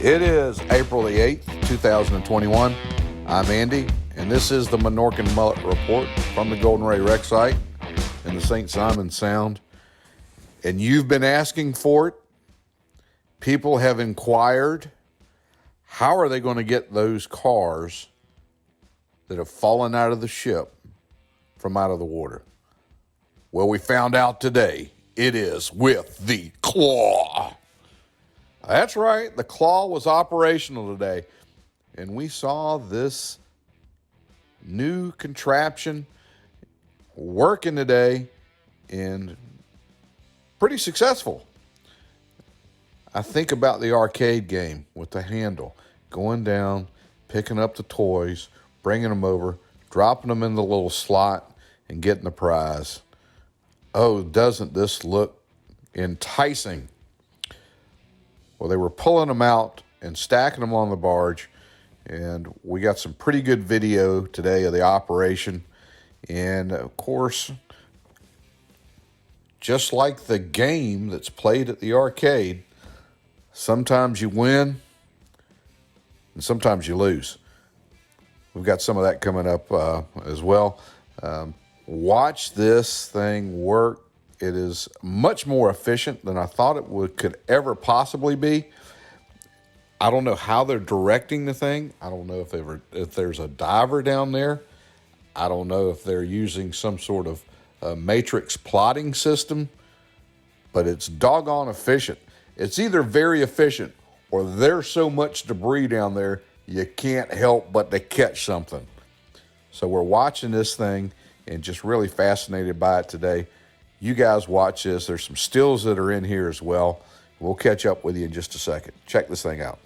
It is April the 8th, 2021. I'm Andy, and this is the Minorcan Mullet Report from the Golden Ray Rec site in the St.simons Sound. And you've been asking for it. People have inquired, how are they going to get those cars that have fallen out of the ship from out of the water? Well, we found out today it is with the claw. That's right, the claw was operational today, and we saw this new contraption working today and pretty successful. I think about the arcade game with the handle, going down, picking up the toys, bringing them over, dropping them in the little slot, and getting the prize. Oh, doesn't this look enticing? Well, they were pulling them out and stacking them on the barge, and we got some pretty good video today of the operation. And, of course, just like the game that's played at the arcade, sometimes you win and sometimes you lose. We've got some of that coming up as well. Watch this thing work. It is much more efficient than I thought it could ever possibly be. I don't know how they're directing the thing. I don't know if there's a diver down there. I don't know if they're using some sort of matrix plotting system, but it's doggone efficient. It's either very efficient or there's so much debris down there you can't help but to catch something. So we're watching this thing and just really fascinated by it today. You guys watch this. There's some stills that are in here as well. We'll catch up with you in just a second. Check this thing out.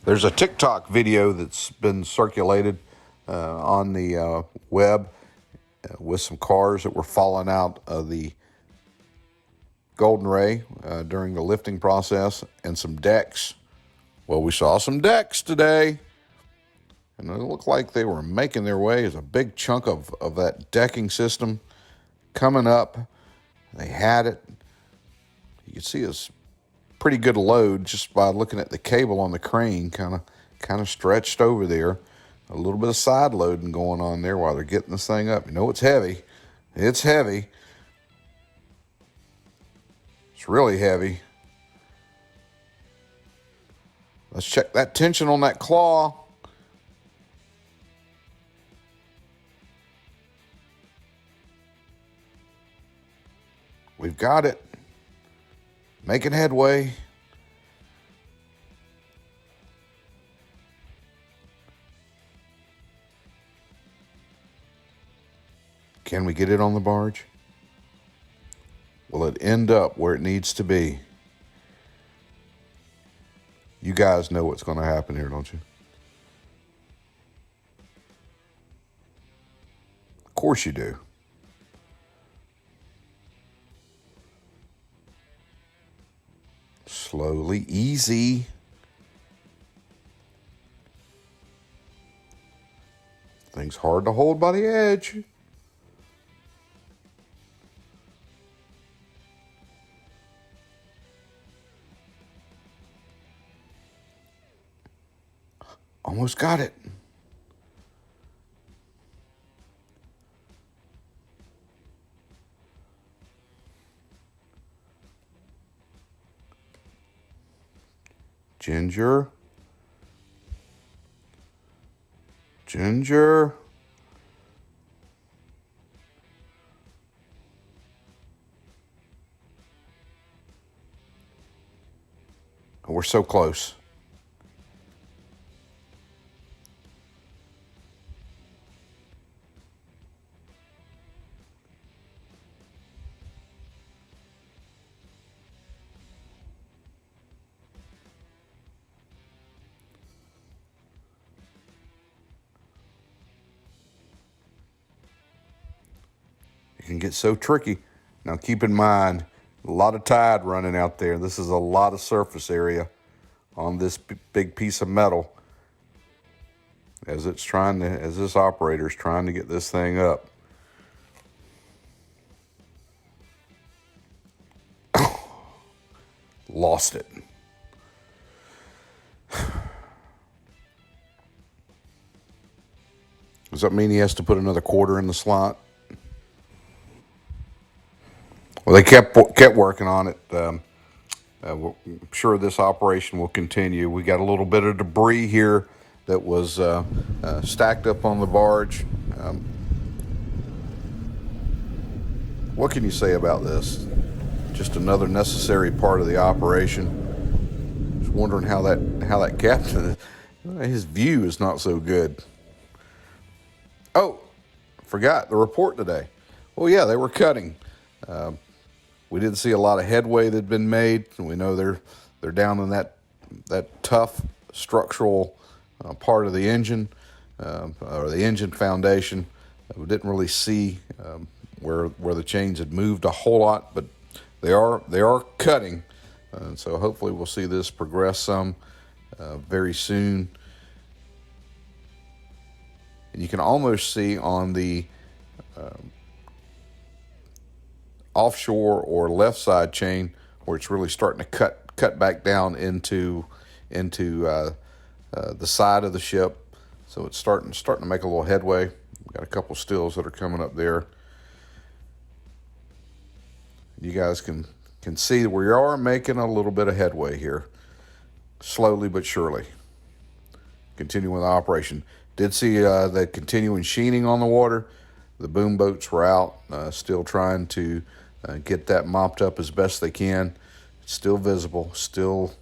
There's a TikTok video that's been circulated on the web with some cars that were falling out of the Golden Ray during the lifting process, and some decks. Well, we saw some decks today, and it looked like they were making their way. There's a big chunk of that decking system coming up. They had it. You can see it's pretty good load just by looking at the cable on the crane, kind of stretched over there. A little bit of side loading going on there while they're getting this thing up. You know, it's heavy. It's heavy. It's really heavy. Let's check that tension on that claw. We've got it. Making headway. Can we get it on the barge? Will it end up where it needs to be? You guys know what's going to happen here, don't you? Of course you do. Slowly, easy. Thing's hard to hold by the edge. Almost got it. Ginger. Ginger. We're so close. It can get so tricky. Now keep in mind, a lot of tide running out there. This is a lot of surface area on this big piece of metal as this operator's trying to get this thing up. Lost it. Does that mean he has to put another quarter in the slot? Well, they kept working on it. I'm sure this operation will continue. We got a little bit of debris here that was stacked up on the barge. What can you say about this? Just another necessary part of the operation. Just wondering how that captain, his view is not so good. Oh, forgot the report today. Well, yeah, they were cutting. We didn't see a lot of headway that had been made. We know they're down in that tough structural part of the engine or the engine foundation. We didn't really see where the chains had moved a whole lot, but they are cutting. So hopefully we'll see this progress some very soon. And you can almost see on the offshore or left side chain where it's really starting to cut back down into the side of the ship. So it's starting to make a little headway. We've got a couple stills that are coming up there. You guys can see that we are making a little bit of headway here, slowly but surely. Continuing the operation. Did see the continuing sheening on the water. The boom boats were out, still trying to get that mopped up as best they can. It's still visible, still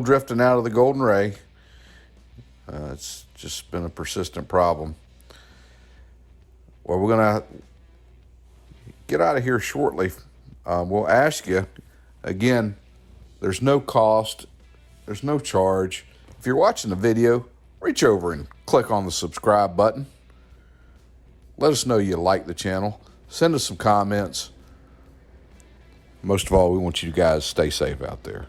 drifting out of the Golden Ray. It's just been a persistent problem. Well, we're going to get out of here shortly. We'll ask you, again, there's no cost, there's no charge If you're watching the video, reach over and click on the subscribe button. Let us know you like the channel. Send us some comments. Most of all, we want you guys to stay safe out there.